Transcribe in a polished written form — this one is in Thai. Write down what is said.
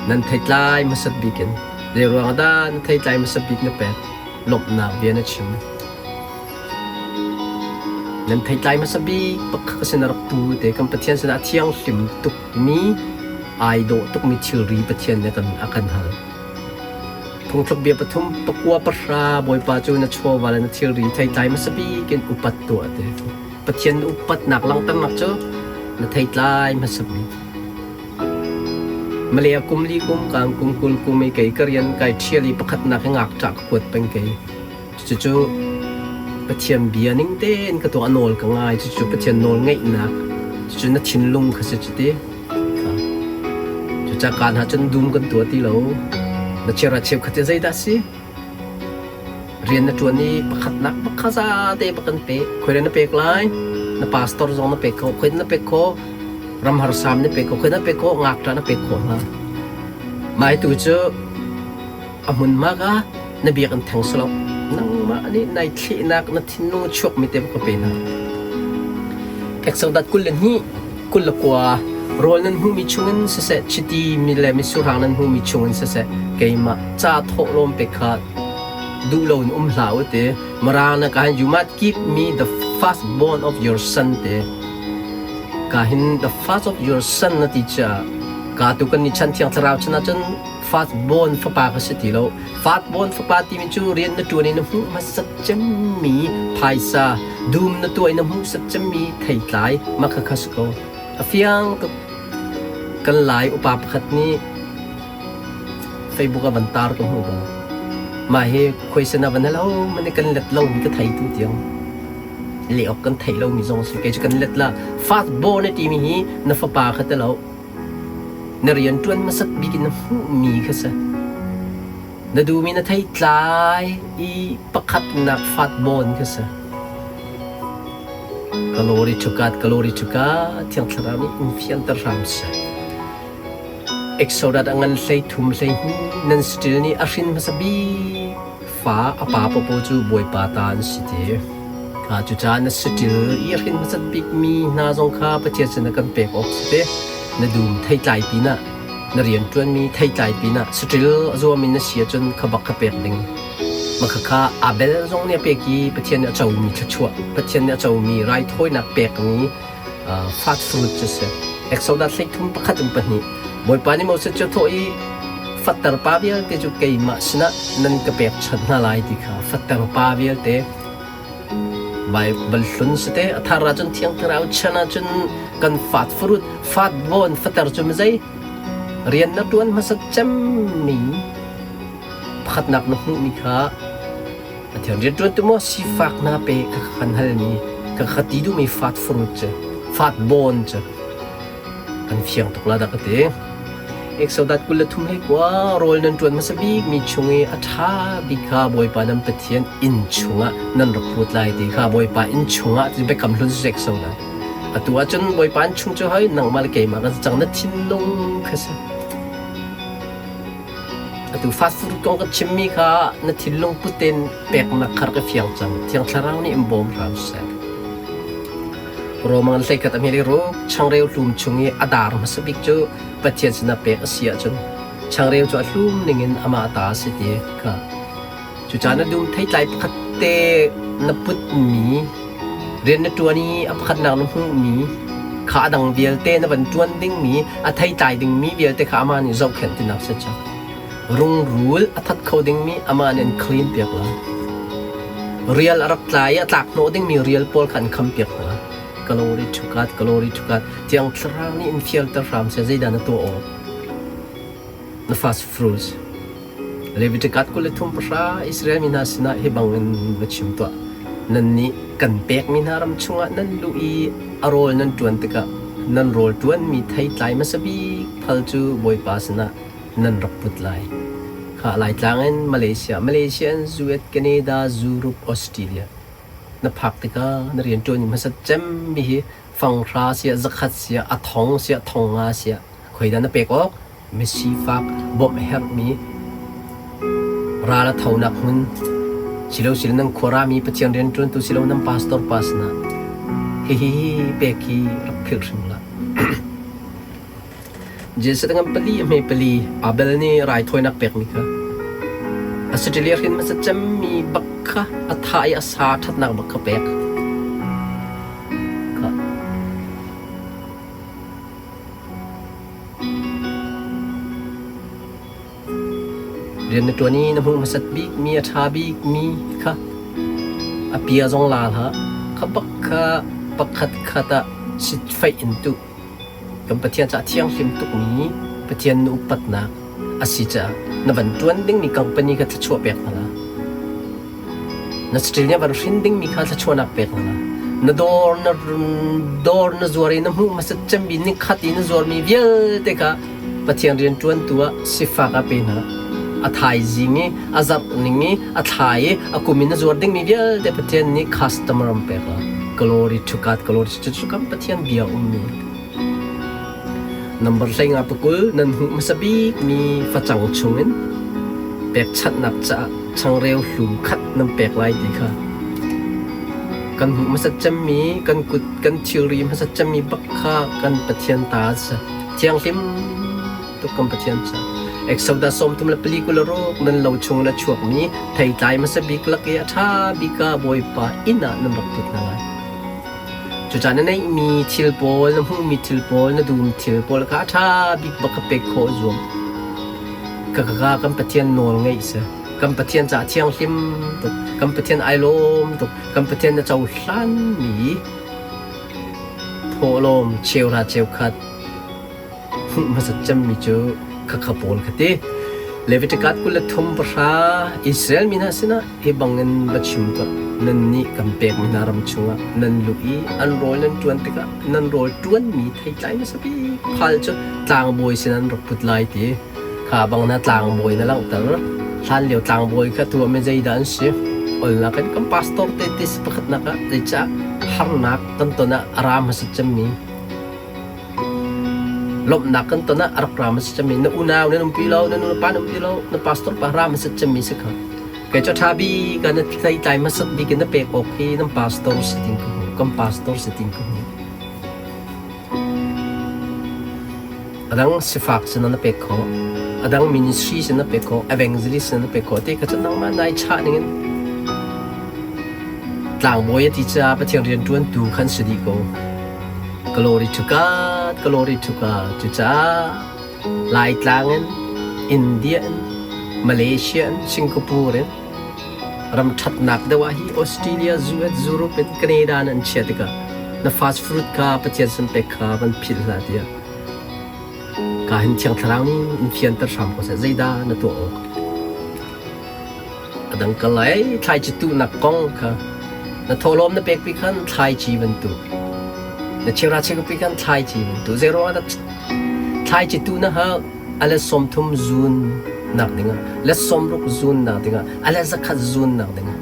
nan thai tlai masat bikin le ruang da nan thai tlai masat bik na pet lop na bia na chim nan thai tlai masat bi pak ka rak pu te kam pathian sana thiang hlim tuk mi ai do tuk mi thil ri pathian ne kan akan hal thung thok bia pathum pakwa pasra boy pa chu na chho wala na thil ri thai tlai masat bi ken upat to ate pathian upat nak lang tam nak chu na thai tlai masat biมาเลียกุมลีกุมกางกุมกุลกุมไม่ไก่กระยันไก่เชียรีประคัดนักงักจากขวดเป็นไก่จู่ๆประเทียนเบียนิ่งเต้นกระตัวอนอลก็ง่ายจู่ๆประเทียนนอลง่ายนักจู่ๆนัดชินลุงขสิจุดเต้จู่จากการหาจนดุมกันตัวที่เรานัดเชียร์เชียร์ขัดใจได้สิเรียนนัดจวนนี้ประคัดนักประคัดซาเต้ประกันเป๊ะคุยเรียนนัดเป๊ะไลน์นัดพาสตอร์ซองนัดเป๊ะเขาคุยนัดเป๊ะเขารำหาสามนี่เป็กเขาเคยนั่นเป็กเขางักจ้านั่นเป็กเขามาไม่ตัวเจ้าอามุนมากอะนั่นเบียกันแทงสลบนั่งมาอันนี้ในที่นักนั่นที่นุ่งชกไม่เต็มก็เป็นนะเอกสารดัดกุลนี้กุลกว่าโรลนั้นหูมีชงเงินเสร็จชิตีมีแลมีสุรางนั้นหูมีชงเงินเสร็จเกี่ยมาจ้าทกลมเป็กขาดดูเราหลาวเตะมารางนะการยูมัด give me the firstborn of your son เตะการthe first of your son นะที่จะการตุกันนิชันที่อังตรายชนะจน first born ฟ้าป่าก็สิทีแล้ว first born ฟ้าป่าที่มีจูเรียนในตัวนี้น้ำหูมาสัจจมีภายซาดูมในตัวน้ำหูสัจจมีไทยหลายมาคักคัสโกเฟียงกันหลายอุปาขัดนี้เฟซบุ๊กกับบันตาร์กันหัวมาเฮคุยสนาวันนั้นแล้วมันในกันเล็ดเล่ามีก็ไทยตัวเดียวเลี้ยกันไทยเรามีสองสิ่งเกี่ยวกันเล็ดละฟาสโบในทีมีฮีนับฟ้าขัดเราในเรียนจวนมาสักบิกินหูมีแค่ซะนดูมีนาไทยไลอีประคัดนักฟาสโบนแค่ซะกลอริชุกัดที่อังกฤษรามีอินฟิอันตรามซะเอ็กโซดัดอังใส่ทุ่มใส่หีนั่นสติลนี่อาชินมาสักบิฟ้าอปาปโปจูบวยปาตานสิเดข้าจุจานัสติลอีรินมาสักบิกมีนาจงข้าประเทศสนักันเปกออกสิเดนดูมไทยใจปีน่ะนเรียนจวนมีไทยใจปีน่ะสติลจัวมีนเสียจนขบักขเปกดึงมันข้าอาเบลจงเนี่ยเปกีประเทศเนี่ยเจ้ามีชัวประเทศเนี่ยเจ้ามีไรถ้วยนักเปกนี้ฟาสต์ฟู้ดจะเสียเอ็กโซดัสใส่ทุ่มประคัดอุปนิบอยปานี่มันจะถ้วยฟัตเตอร์ปาเวลเตจุเกย์มาสนะนั่นก็เปกชัดน่าไล่ดีค่ะฟัตเตอร์ปาเวลเตใบบอลลุนสเตอธาราจนเที่ยงตราชนะจนกันฟาดฟรุตฟาดบอนฟัตเตอร์จนไม่ใช่เรียนนักดวนมาสักจำมีพัดนักนุ่มมีค่ะเที่ยงเรียนดวนตัวมั่วสีฟักนาเปกขันฮัลนี้กับขัดดีดูมีฟาดฟรุตจ้ะฟาดบอนจ้ะกันเฟียงตกลาดักเตเอกโซดัดกุลทุ่มให้กว่าโรลนันจวนมาสบีกมีชงเออัฐาบิคาบอยปานันเปทียนอินชงะนั่นรักพูดไล่ดีคาบอยปาอินชงะจะไปกำลุนเซ็กโซดัดตัวจนบอยปานชงจะให้นังมาลเกยมากันจังนัดทิ้งลงคือสิตัวฟาสต์ฟู้ดกองกับชิมมี่ค่ะนัดทิ้งลงพุเตนเปกนักคาร์กเฟียงจังเที่ยงคลารานี่อิมบอมรามเซลโรมันเล็กกับอเมริกาช่างเร็วลุมชงเออดาร์มาสบิกจูประเทศสนับเปกเสียจนช่างเร็วจวดลุ่มหนึ่งอินอามาตาสิเดียค่ะจุจานะดูไทยใจพัดเตนับพุทมีเรียนในตัวนี้อับขัดนางนุ่งมีขาดังเบียลเตนับวันจวนดิ้งมีอัไทยใจดิ้งมีเบียลเตขามานี่เราเข็นที่นับเสียจังรุ่งรูลอัทัดเขาดิ้งมีอามานี่คลีนเปียกละเรียลรักใจอัตลักโนดิ้งมีเรียลปอลขันคำเปียกละกลอริชุกัดที่อังกฤษรานี่อินฟิลเตอร์ฟรามเสียใจด้านตัวออกนฟาสฟรูซเลวิติกัดกุลทุ่มปราอิสราเอลมินาสนะให้บังเงินมาชิมตัวนั่นนี่กันเปกมินารำชงะนั่นลุยอารอลนั่นจวนตะกะนั่นโรลจวนมีไทยไลมาสบีพัลจูบอยปาสนะนั่นรักพุทไลข้าไลจางเงินมาเลเซียซูเอตแคนาดายูโรปออสเตรเลียนับพักตะกะนักเรียนจวนมาสัจจำมีฟังราเสียจักรเสียอัฐองเสียทองอาเสียคุยด้านนับเปกออกมิซีฟักบอมเฮร์มีราละเท่านักหุ่นสิเราสิลนังขวามีปัจจัยเรียนจนตัวสิเรานังพาสตอร์พาสนะเฮ้เบกีรับผิดชอบละ Jesa dengan peli me peli abel ni rai thoi nak pek ni ka Australia rin masajam mi bakka athai asa that nak bakka pek ka rian tu ni namu masat bik mi atha bik mi ka apia zong la ha ka bakka pakhat khata sit fai intu kam pathian cha thiang hlim tuk mi pathian nu pat na asi cha na van tuan ding mi company ka thachua pek na na Australia van ding mi kha thachua na pek na dor na zuari na mu masat cham bi ni khati na zor mi vial te ka pathian rian tuan tua sifa ka pe na athai jingi azap ningi athai akumi na zor ding mi vial te pathian ni customer am pek la glory to God glory to kam pathian bia ummi number say nga pukul nan hu masabi mi facang chungin pek chat nak cha chang reu hlum khat nam pek lai di kha kan hu masat cham mi kan kut kan theory masat cham mi bakha kan pathian ta sa thiang lim to kam pathian cha exoda som tum la pelikula ro nan lo chung na chuak mi thai tai masabi klak ya tha bika boy pa ina nam rak put na laiจุดนั้นมีทิลโปลน้ำหูมีทิลโปลน้ำดูมทิลโปลก็ถ้าบิ๊กบักเป็กโคจวมก็กำปะเทียนนวลไงเสียกำปะเทียนจ่าเทียงหิมตุกกำปะเทียนไอลมตุกกำปะเทียนเจ้าสันมีโพลมเชลราเชลคัดมาสัจจมีจูขบวนคดีเลวิติกัดกุลทุมปราอิสราเอลมินาสินะเฮบังเงินบัชิมก็นันนี่กำเปกมินารำชุงะนันลุยอันโรยนันจวนติกะนันโรยจวนมีไทยใจมาสักปีพัลจุดตางบอยสินันรบพุดไลตีข้าบังนาตางบอยนั่นแหละแต่ละท่านเลี้ยวตางบอยแค่ตัวไม่ใจดันสิอันละกันกัมพาสตอร์เตติสปะขัดนักะดิจ่าฮาร์นักตันตัวน่ะอารามสิจมีลบนักกันตัวน่ะอารามสิจมีนักอุณาวนันนุ่มพิโลนันนุ่มปานุ่มพิโลนักพาสตอร์ปารามสิจมีสักครั้งแกจะท้าบีกันนะที่ใจมาสักบีกันนะเปกโอเคน้ำพาสตอร์สติงกูกัมพาสตอร์สติงกูอันนั้นสิฟักสินะนะเปกเขาอันนั้นมินิสทรีสินะเปกเขาเอเวนเจลิสสินะเปกเขาที่เขาจะนั่งมาในชาตินี้ต่างบอยที่จะไปเที่ยวเรียนจวนดูขันสติกู glory to God glory to God จุจ้าลายต่างเงินอินเดียมาเลเซียสิงคโปร์รำชัดนักเดว่าฮีออสเตรเลียยูเอสยุโรปแคนาดานั่นเชื่อติกะนั่นฟาสต์ฟู้ดกาปฏิเสธเป็กกาบันพิลลาเดียกาเห็นเชียงทรางนี่อินฟิอันเตอร์ชามก็เสียใจด้านั่นตัวอกดังกันเลยไทยจิตุนักกองค่ะนั่นทอลมนั่นเป็กพิคันไทยจีวันตุนั่นเชียงราชก็พิคันไทยจีวันตุเซโร่นั่นไทยจิตุนะฮะอะไรสมทุมซูนนักdinga let's somruk zun na dinga ala zakat zun na dinga